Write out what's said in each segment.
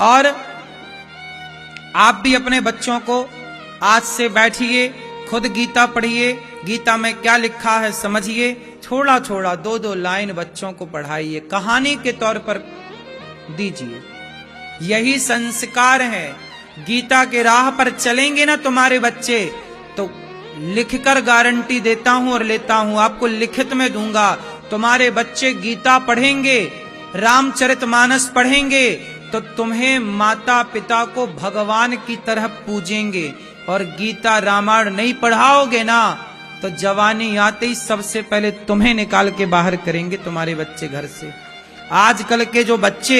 और आप भी अपने बच्चों को आज से बैठिए, खुद गीता पढ़िए, गीता में क्या लिखा है समझिए, थोड़ा थोड़ा 2-2 लाइन बच्चों को पढ़ाइए, कहानी के तौर पर दीजिए। यही संस्कार है। गीता के राह पर चलेंगे ना तुम्हारे बच्चे, तो लिखकर गारंटी देता हूं और लेता हूं, आपको लिखित में दूंगा, तुम्हारे बच्चे गीता पढ़ेंगे, रामचरितमानस पढ़ेंगे, तो तुम्हें माता पिता को भगवान की तरह पूजेंगे। और गीता रामायण नहीं पढ़ाओगे ना, तो जवानी आते ही सबसे पहले तुम्हें निकाल के बाहर करेंगे तुम्हारे बच्चे घर से। आजकल के जो बच्चे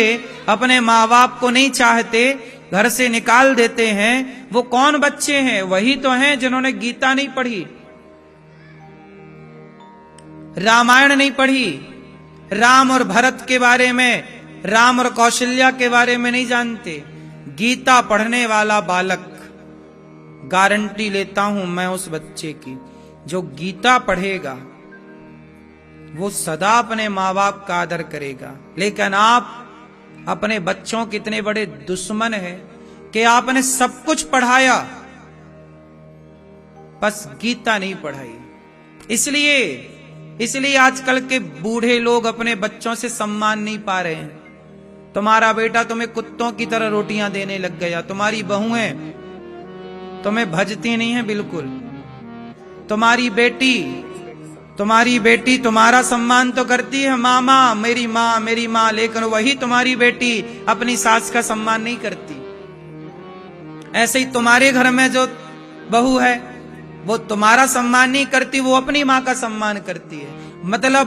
अपने माँ बाप को नहीं चाहते, घर से निकाल देते हैं, वो कौन बच्चे हैं? वही तो हैं जिन्होंने गीता नहीं पढ़ी, रामायण नहीं पढ़ी, राम और भरत के बारे में, राम और कौशल्या के बारे में नहीं जानते। गीता पढ़ने वाला बालक, गारंटी लेता हूं मैं उस बच्चे की, जो गीता पढ़ेगा वो सदा अपने माँ बाप का आदर करेगा। लेकिन आप अपने बच्चों के इतने बड़े दुश्मन हैं कि आपने सब कुछ पढ़ाया, बस गीता नहीं पढ़ाई। इसलिए आजकल के बूढ़े लोग अपने बच्चों से सम्मान नहीं पा रहे हैं। तुम्हारा बेटा तुम्हें कुत्तों की तरह रोटियां देने लग गया, तुम्हारी बहुएं तुम्हें भजती नहीं है बिल्कुल, तुम्हारी बेटी तुम्हारा सम्मान तो करती है, मामा मेरी माँ, लेकिन वही तुम्हारी बेटी अपनी सास का सम्मान नहीं करती। ऐसे ही तुम्हारे घर में जो बहू है वो तुम्हारा सम्मान नहीं करती, वो अपनी माँ का सम्मान करती है। मतलब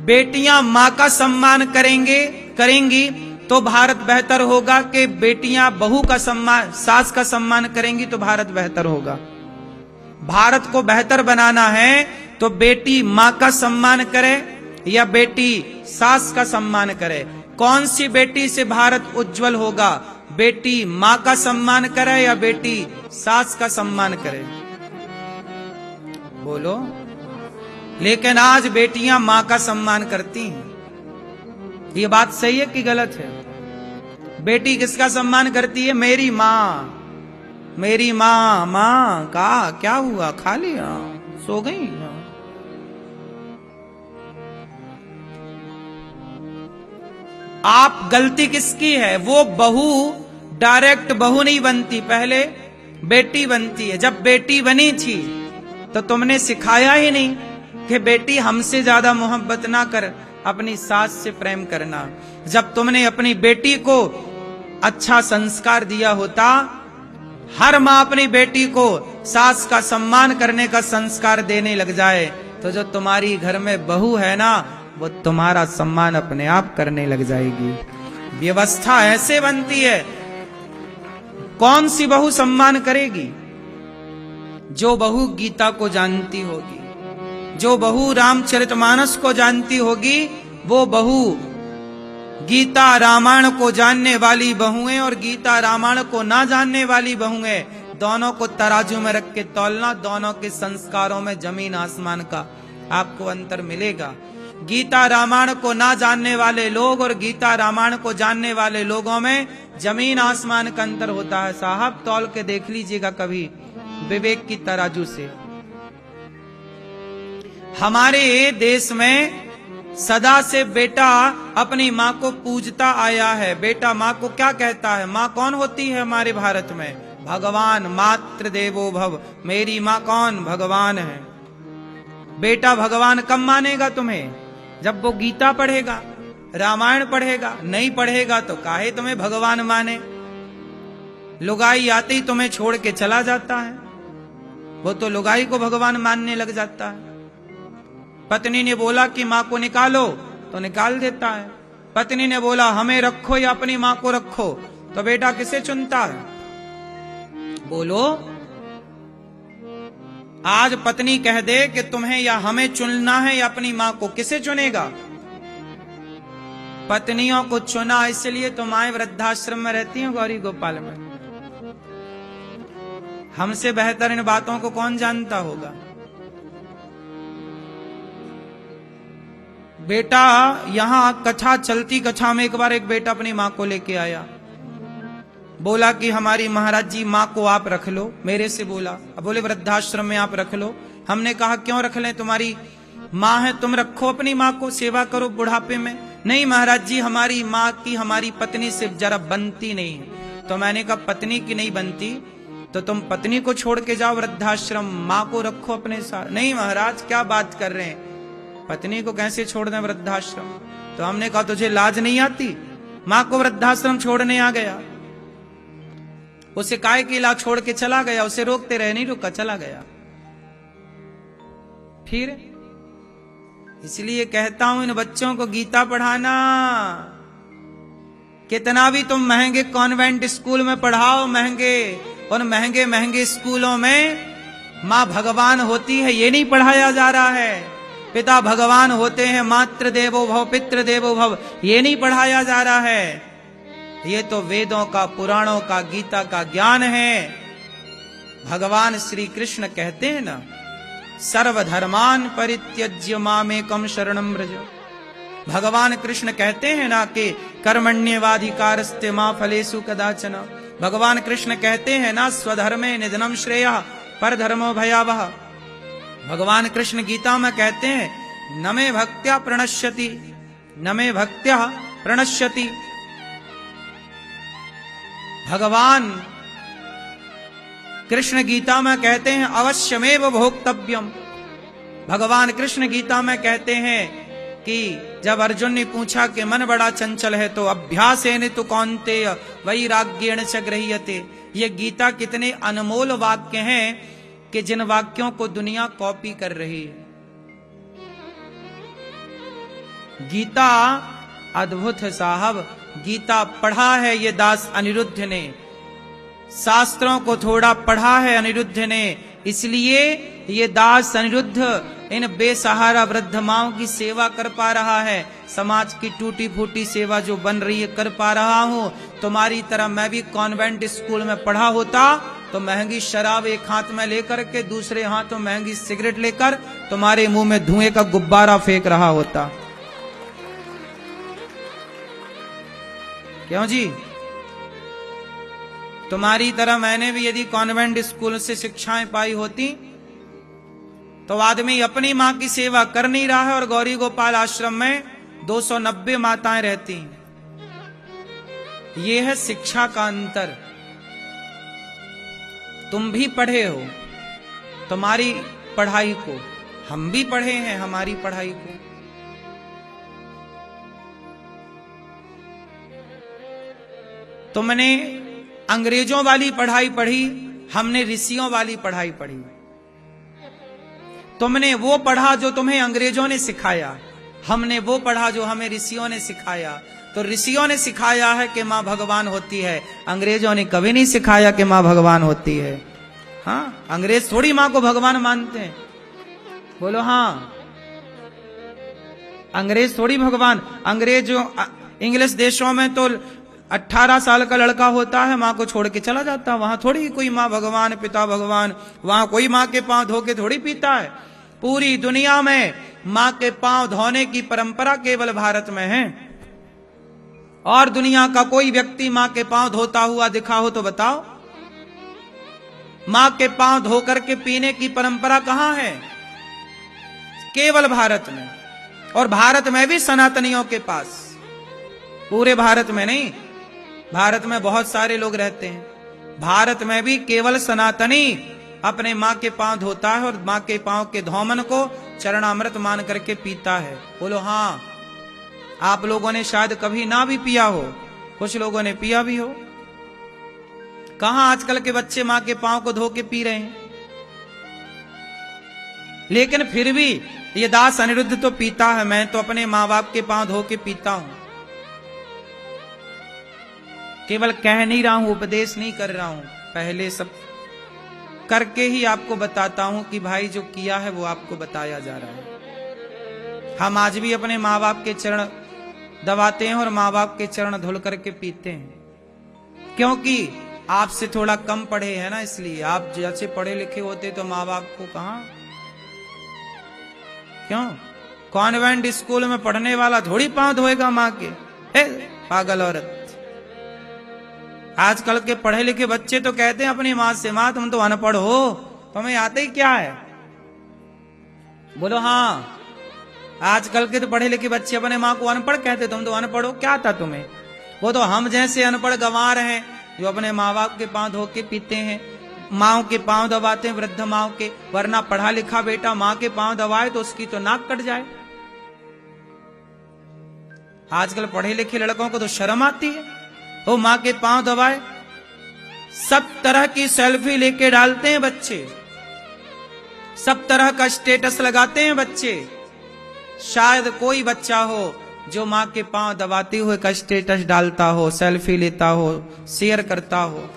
बेटियां माँ का सम्मान करेंगी तो भारत बेहतर होगा, कि बेटियां बहू का सम्मान, सास का सम्मान करेंगी तो भारत बेहतर होगा। भारत को बेहतर बनाना है तो बेटी माँ का सम्मान करे या बेटी सास का सम्मान करे? कौन सी बेटी से भारत उज्जवल होगा? बेटी माँ का सम्मान करे या बेटी सास का सम्मान करे? बोलो। लेकिन आज बेटियां माँ का सम्मान करती हैं। ये बात सही है कि गलत है? बेटी किसका सम्मान करती है? मेरी माँ का क्या हुआ, खा लिया, सो गई? आप गलती किसकी है? वो बहू डायरेक्ट बहू नहीं बनती, पहले बेटी बनती है। जब बेटी बनी थी तो तुमने सिखाया ही नहीं कि बेटी हमसे ज्यादा मोहब्बत ना कर, अपनी सास से प्रेम करना। जब तुमने अपनी बेटी को अच्छा संस्कार दिया होता, हर माँ अपनी बेटी को सास का सम्मान करने का संस्कार देने लग जाए, तो जो तुम्हारी घर में बहू है ना, वो तुम्हारा सम्मान अपने आप करने लग जाएगी। व्यवस्था ऐसे बनती है। कौन सी बहू सम्मान करेगी? जो बहू गीता को जानती होगी, जो बहू रामचरितमानस को जानती होगी, वो बहू गीता रामायण को जानने वाली बहुएं और गीता रामायण को ना जानने वाली बहुएं, दोनों को तराजू में रख के तौलना, दोनों के संस्कारों में जमीन आसमान का आपको अंतर मिलेगा। गीता रामायण को ना जानने वाले लोग और गीता रामायण को जानने वाले लोगों में जमीन आसमान का अंतर होता है साहब। तौल के देख लीजिएगा कभी विवेक की तराजू से। हमारे देश में सदा से बेटा अपनी माँ को पूजता आया है। बेटा माँ को क्या कहता है? माँ कौन होती है हमारे भारत में? भगवान। मातृ देवो भव। मेरी माँ कौन? भगवान है। बेटा भगवान कब मानेगा तुम्हें? जब वो गीता पढ़ेगा, रामायण पढ़ेगा। नहीं पढ़ेगा तो काहे तुम्हें भगवान माने? लुगाई आते ही तुम्हें छोड़ के चला जाता है, वो तो लुगाई को भगवान मानने लग जाता है। पत्नी ने बोला कि माँ को निकालो तो निकाल देता है। पत्नी ने बोला हमें रखो या अपनी माँ को रखो, तो बेटा किसे चुनता है? बोलो। आज पत्नी कह दे कि तुम्हें या हमें चुनना है या अपनी माँ को, किसे चुनेगा? पत्नियों को चुना इसलिए तो माएं वृद्धाश्रम में रहती हैं, गौरी गोपाल में। हमसे बेहतर इन बातों को कौन जानता होगा? बेटा यहां कथा चलती, कथा में एक बार एक बेटा अपनी मां को लेके आया, बोला कि हमारी महाराज जी मां को आप रख लो, मेरे से बोला। अब बोले वृद्धाश्रम में आप रख लो। हमने कहा क्यों रख लें, तुम्हारी मां है, तुम रखो अपनी मां को, सेवा करो बुढ़ापे में। नहीं महाराज जी हमारी मां की हमारी पत्नी से जरा बनती नहीं है। तो मैंने कहा पत्नी की नहीं बनती तो तुम पत्नी को छोड़ के जाओ वृद्धाश्रम, मां को रखो अपने साथ। नहीं महाराज क्या बात कर रहे हैं, पत्नी को कैसे छोड़ दें वृद्धाश्रम। तो हमने कहा तुझे लाज नहीं आती, मां को वृद्धाश्रम छोड़ने आ गया। उसे काय के ला छोड़ के चला गया, उसे रोकते रहे, नहीं रुका, चला गया। फिर इसलिए कहता हूं इन बच्चों को गीता पढ़ाना। कितना भी तुम महंगे कॉन्वेंट स्कूल में पढ़ाओ, महंगे उन महंगे महंगे स्कूलों में मां भगवान होती है ये नहीं पढ़ाया जा रहा है, पिता भगवान होते हैं, मातृ देवो भव पितृ देवो भव ये नहीं पढ़ाया जा रहा है। ये तो वेदों का, पुराणों का, गीता का ज्ञान है। भगवान श्री कृष्ण कहते हैं ना, सर्वधर्मान परित्यज्य मामेकम शरणं व्रज। भगवान कृष्ण कहते हैं ना कि कर्मण्येवाधिकारस्ते मा फलेषु कदाचन। भगवान कृष्ण कहते हैं ना स्वधर्मे निधनम श्रेयः परधर्मो भयावह। भगवान कृष्ण गीता में कहते हैं न मे भक्त्या प्रणश्यति, न मे भक्त्या प्रणश्यति। भगवान कृष्ण गीता में कहते हैं अवश्यमेव भोक्तव्यम। भगवान कृष्ण गीता में कहते हैं कि जब अर्जुन ने पूछा कि मन बड़ा चंचल है तो अभ्यासेन तु कौन्तेय वैराग्येण च गृह्यते। ये गीता कितने अनमोल वाक्य हैं कि जिन वाक्यों को दुनिया कॉपी कर रही है। गीता अद्भुत है साहब। गीता पढ़ा है ये दास अनिरुद्ध ने, शास्त्रों को थोड़ा पढ़ा है अनिरुद्ध ने, इसलिए ये दास अनिरुद्ध इन बेसहारा वृद्ध माओं की सेवा कर पा रहा है। समाज की टूटी फूटी सेवा जो बन रही है कर पा रहा हूं। तुम्हारी तरह मैं भी कॉन्वेंट स्कूल में पढ़ा होता तो महंगी शराब एक हाथ में लेकर के दूसरे हाथ में महंगी सिगरेट लेकर तुम्हारे मुंह में धुएं का गुब्बारा फेंक रहा होता। क्यों जी? तुम्हारी तरह मैंने भी यदि कॉन्वेंट स्कूल से शिक्षाएं पाई होती तो आदमी अपनी मां की सेवा कर नहीं रहा है और गौरी गोपाल आश्रम में 290 माताएं रहती। यह है शिक्षा का अंतर। तुम भी पढ़े हो, तुम्हारी पढ़ाई को, हम भी पढ़े हैं हमारी पढ़ाई को। तुमने अंग्रेजों वाली पढ़ाई पढ़ी, हमने ऋषियों वाली पढ़ाई पढ़ी। तुमने वो पढ़ा जो तुम्हें अंग्रेजों ने सिखाया, हमने वो पढ़ा जो हमें ऋषियों ने सिखाया। तो ऋषियों ने सिखाया है कि मां भगवान होती है, अंग्रेजों ने कभी नहीं सिखाया कि मां भगवान होती है। हाँ, अंग्रेज थोड़ी मां को भगवान मानते हैं, बोलो हाँ। अंग्रेज थोड़ी भगवान, अंग्रेज जो इंग्लिश देशों में तो 18 साल का लड़का होता है मां को छोड़ के चला जाता है, वहां थोड़ी कोई मां भगवान पिता भगवान, वहां कोई मां के पांव धो के थोड़ी पीता है। पूरी दुनिया में मां के पांव धोने की परंपरा केवल भारत में है। और दुनिया का कोई व्यक्ति मां के पांव धोता हुआ दिखा हो तो बताओ। मां के पांव धोकर के पीने की परंपरा कहां है? केवल भारत में, और भारत में भी सनातनियों के पास, पूरे भारत में नहीं। भारत में बहुत सारे लोग रहते हैं, भारत में भी केवल सनातनी अपने मां के पांव धोता है और मां के पांव के धोमन को चरणामृत मान करके पीता है। बोलो हाँ। आप लोगों ने शायद कभी ना भी पिया हो, कुछ लोगों ने पिया भी हो। कहां आजकल के बच्चे मां के पांव को धो के पी रहे हैं? लेकिन फिर भी ये दास अनिरुद्ध तो पीता है। मैं तो अपने मां बाप के पांव धो के पीता हूं। केवल कह नहीं रहा हूं, उपदेश नहीं कर रहा हूं, पहले सब करके ही आपको बताता हूं कि भाई जो किया है वो आपको बताया जा रहा है। हम आज भी अपने माँ बाप के चरण दबाते हैं और माँ बाप के चरण धुल करके पीते हैं, क्योंकि आपसे थोड़ा कम पढ़े हैं ना, इसलिए। आप जैसे पढ़े लिखे होते तो माँ बाप को कहां, क्यों कॉन्वेंट स्कूल में पढ़ने वाला थोड़ी पांव धोएगा माँ के। पागल औरत। आजकल के पढ़े लिखे बच्चे तो कहते हैं अपनी माँ से, माँ तुम तो अनपढ़ हो, तुम्हें आते ही क्या है? बोलो हाँ। आजकल के तो पढ़े लिखे बच्चे अपने माँ को अनपढ़ कहते, तुम तो अनपढ़ हो, क्या था तुम्हें? वो तो हम जैसे अनपढ़ गंवार हैं जो अपने माँ बाप के पांव धो के पीते हैं, माँ के पांव दबाते हैं, वृद्ध माँ के। वरना पढ़ा लिखा बेटा माँ के पांव दबाए तो उसकी तो नाक कट जाए। आजकल पढ़े लिखे लड़कों को तो शर्म आती है, वो माँ के पांव दबाए। सब तरह की सेल्फी लेके डालते हैं बच्चे, सब तरह का स्टेटस लगाते हैं बच्चे। शायद कोई बच्चा हो जो माँ के पांव दबाते हुए का स्टेटस डालता हो, सेल्फी लेता हो, शेयर करता हो।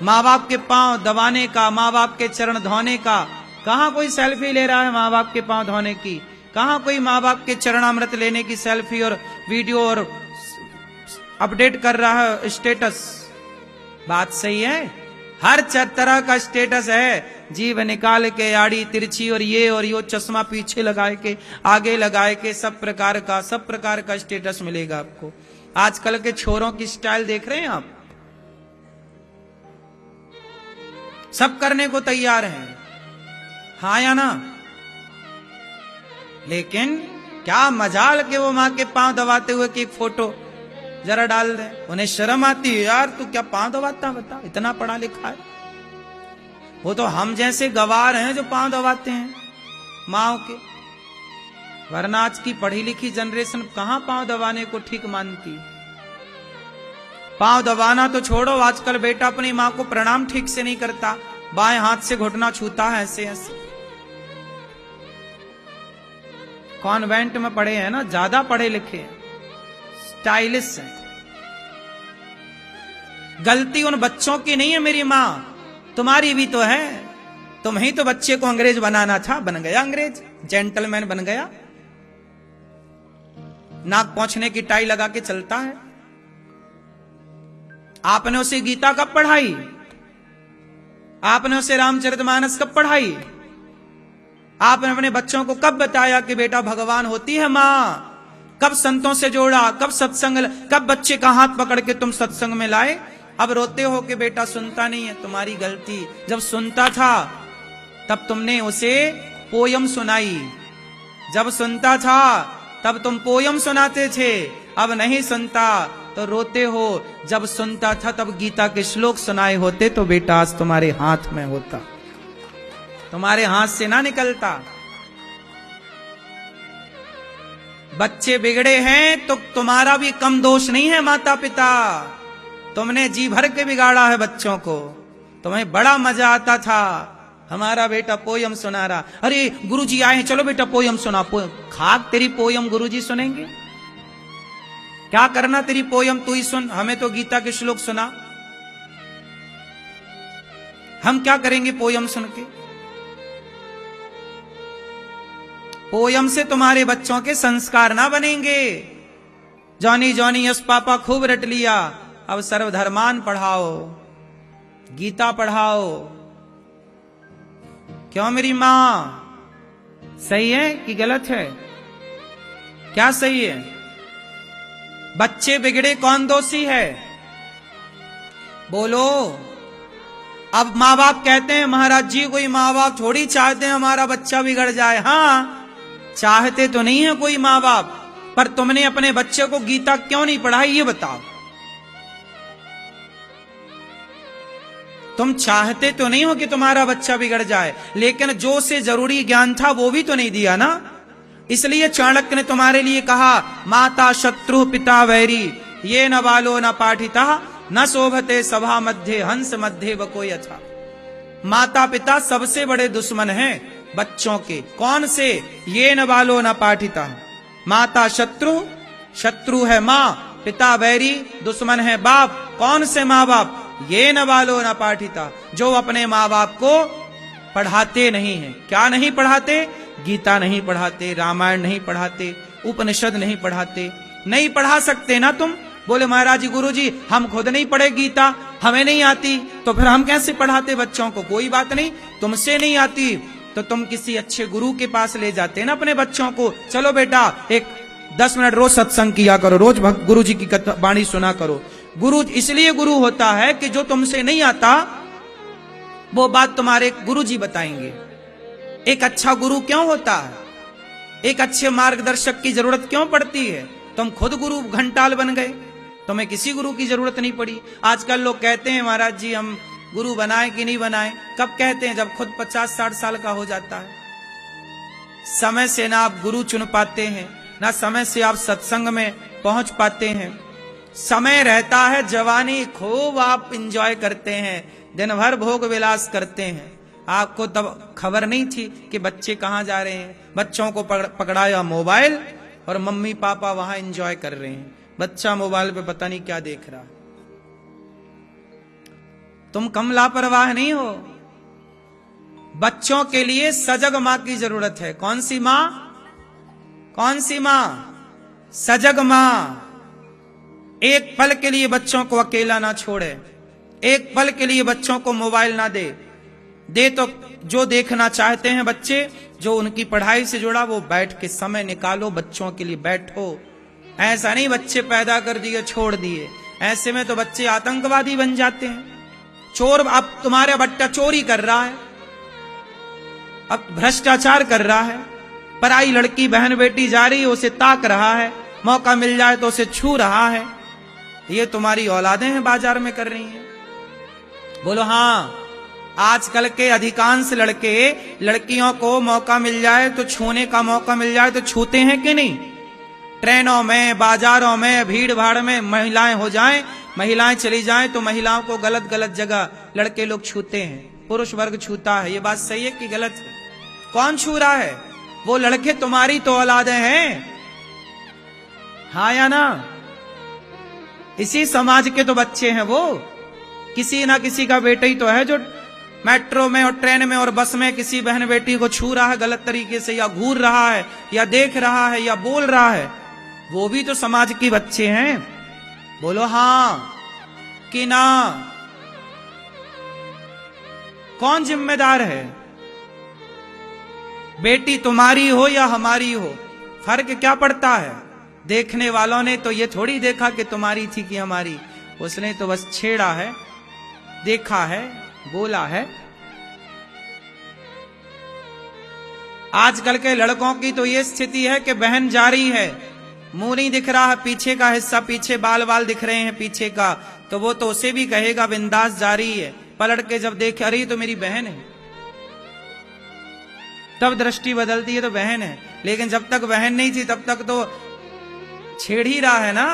माँ बाप के पांव दबाने का, माँ बाप के चरण धोने का, कहां कोई सेल्फी ले रहा है माँ बाप के पांव धोने की? कहां कोई माँ बाप के चरणामृत लेने की सेल्फी और वीडियो और अपडेट कर रहा है स्टेटस? बात सही है, हर तरह का स्टेटस है। जीभ निकाल के, आड़ी तिरछी और यो चश्मा पीछे लगाए के, आगे लगाए के, सब प्रकार का स्टेटस मिलेगा आपको। आजकल के छोरों की स्टाइल देख रहे हैं आप, सब करने को तैयार हैं, हाँ या ना? लेकिन क्या मजाल के वो माँ के पांव दबाते हुए की एक फोटो जरा डाल दे, उन्हें शर्म आती है। यार तू क्या पांव दबाता, बता, इतना पढ़ा लिखा है। वो तो हम जैसे गवार हैं जो पांव दबाते हैं माँ के। वरना आज की पढ़ी लिखी जनरेशन कहां पांव दबाने को ठीक मानती। पांव दबाना तो छोड़ो, आजकल बेटा अपनी माँ को प्रणाम ठीक से नहीं करता, बाएं हाथ से घुटना छूता है ऐसे ऐसे। कॉन्वेंट में पढ़े हैं ना, ज्यादा पढ़े लिखे हैं, स्टाइलिश है। गलती उन बच्चों की नहीं है मेरी माँ, तुम्हारी भी तो है। तुम ही तो बच्चे को अंग्रेज बनाना था, बन गया अंग्रेज, जेंटलमैन बन गया। नाक पहुंचने की टाई लगा के चलता है। आपने उसे गीता कब पढ़ाई? आपने उसे रामचरितमानस कब पढ़ाई? आपने अपने बच्चों को कब बताया कि बेटा भगवान होती है माँ? कब संतों से जोड़ा, कब सत्संग, कब बच्चे का हाथ पकड़ के तुम सत्संग में लाए? अब रोते हो कि बेटा सुनता नहीं है, तुम्हारी गलती। जब सुनता था तब तुमने उसे पोयम सुनाई, जब सुनता था तब तुम पोयम सुनाते थे। अब नहीं सुनता तो रोते हो। जब सुनता था तब गीता के श्लोक सुनाए होते तो बेटा आज तुम्हारे हाथ में होता, तुम्हारे हाथ से ना निकलता। बच्चे बिगड़े हैं तो तुम्हारा भी कम दोष नहीं है माता पिता, तुमने जी भर के बिगाड़ा है बच्चों को। तुम्हें बड़ा मजा आता था, हमारा बेटा पोयम सुना रहा, अरे गुरुजी आए हैं, चलो बेटा पोयम सुना। खाक तेरी पोयम गुरुजी सुनेंगे? क्या करना तेरी पोयम, तू ही सुन, हमें तो गीता के श्लोक सुना। हम क्या करेंगे पोयम सुन के? पोयम से तुम्हारे बच्चों के संस्कार ना बनेंगे। जॉनी जॉनी यस पापा खूब रट लिया, अब सर्वधर्मान पढ़ाओ, गीता पढ़ाओ। क्यों मेरी मां? सही है कि गलत है? क्या सही है? बच्चे बिगड़े कौन दोषी है? बोलो। अब माँ बाप कहते हैं महाराज जी कोई माँ बाप थोड़ी चाहते हैं हमारा बच्चा बिगड़ जाए। हाँ, चाहते तो नहीं है कोई माँ बाप, पर तुमने अपने बच्चे को गीता क्यों नहीं पढ़ाई ये बताओ। तुम चाहते तो नहीं हो कि तुम्हारा बच्चा बिगड़ जाए, लेकिन जो से जरूरी ज्ञान था वो भी तो नहीं दिया ना। इसलिए चाणक्य ने तुम्हारे लिए कहा माता शत्रु पिता वैरी, ये न बालो न पाठिता न शोभते सभा मध्य हंस मध्य व कोई अच्छा। माता पिता सबसे बड़े दुश्मन हैं बच्चों के। कौन से? ये न बालो न पाठिता। माता शत्रु, शत्रु है माँ, पिता वैरी, दुश्मन है बाप। कौन से माँ बाप? ये न बालो न पाठिता, जो अपने माँ बाप को पढ़ाते नहीं है। क्या नहीं पढ़ाते? गीता नहीं पढ़ाते, रामायण नहीं पढ़ाते, उपनिषद नहीं पढ़ाते। नहीं पढ़ा सकते ना तुम? बोले महाराज जी गुरु जी हम खुद नहीं पढ़े गीता, हमें नहीं आती, तो फिर हम कैसे पढ़ाते बच्चों को? कोई बात नहीं, तुमसे नहीं आती तो तुम किसी अच्छे गुरु के पास ले जाते ना अपने बच्चों को, चलो बेटा एक 10 मिनट रोज सत्संग किया करो, रोज गुरु जी की वाणी सुना करो। गुरु इसलिए गुरु होता है कि जो तुमसे नहीं आता वो बात तुम्हारे गुरु जी बताएंगे। एक अच्छा गुरु क्यों होता है, एक अच्छे मार्गदर्शक की जरूरत क्यों पड़ती है? तुम खुद गुरु घंटाल बन गए, तुम्हें किसी गुरु की जरूरत नहीं पड़ी। आजकल लोग कहते हैं महाराज जी हम गुरु बनाए कि नहीं बनाए, कब कहते हैं? जब खुद 50-60 साल का हो जाता है। समय से ना आप गुरु चुन पाते हैं, ना समय से आप सत्संग में पहुंच पाते हैं। समय रहता है, जवानी खूब आप एंजॉय करते हैं, दिन भर भोग विलास करते हैं। आपको तब खबर नहीं थी कि बच्चे कहां जा रहे हैं। बच्चों को पकड़ाया मोबाइल और मम्मी पापा वहां एंजॉय कर रहे हैं। बच्चा मोबाइल पे पता नहीं क्या देख रहा। तुम कम लापरवाह नहीं हो। बच्चों के लिए सजग मां की जरूरत है। कौन सी मां? कौन सी मां? सजग मां। एक पल के लिए बच्चों को अकेला ना छोड़े, एक पल के लिए बच्चों को मोबाइल ना दे। दे तो जो देखना चाहते हैं बच्चे, जो उनकी पढ़ाई से जुड़ा, वो बैठ के समय निकालो, बच्चों के लिए बैठो। ऐसा नहीं बच्चे पैदा कर दिए छोड़ दिए, ऐसे में तो बच्चे आतंकवादी बन जाते हैं। चोर, अब तुम्हारा बट्टा चोरी कर रहा है, अब भ्रष्टाचार कर रहा है, पराई लड़की बहन बेटी जा रही है उसे ताक रहा है, मौका मिल जाए तो उसे छू रहा है। ये तुम्हारी औलादें हैं बाजार में कर रही हैं। बोलो हाँ। आजकल के अधिकांश लड़के लड़कियों को मौका मिल जाए तो छूने का मौका मिल जाए तो छूते हैं कि नहीं? ट्रेनों में, बाजारों में, भीड़ भाड़ में महिलाएं हो जाएं, महिलाएं चली जाएं तो महिलाओं को गलत गलत जगह लड़के लोग छूते हैं, पुरुष वर्ग छूता है। ये बात सही है कि गलत है? कौन छू रहा है? वो लड़के तुम्हारी तो औलादें हैं, हाँ या ना? इसी समाज के तो बच्चे हैं वो। किसी ना किसी का बेटा ही तो है जो मेट्रो में और ट्रेन में और बस में किसी बहन बेटी को छू रहा है गलत तरीके से, या घूर रहा है, या देख रहा है, या बोल रहा है। वो भी तो समाज के बच्चे हैं। बोलो हाँ कि ना? कौन जिम्मेदार है? बेटी तुम्हारी हो या हमारी हो, फर्क क्या पड़ता है? देखने वालों ने तो ये थोड़ी देखा कि तुम्हारी थी कि हमारी, उसने तो बस छेड़ा है, देखा है, बोला है। आजकल के लड़कों की तो ये स्थिति है कि बहन जा रही है, मुंह नहीं दिख रहा है, पीछे का हिस्सा, पीछे बाल बाल दिख रहे हैं पीछे का, तो वो तो उसे भी कहेगा बिंदास जा रही है। पलट के जब देखे अरे तो मेरी बहन है, तब दृष्टि बदलती है तो बहन है। लेकिन जब तक बहन नहीं थी तब तक तो छेड़ ही रहा है ना।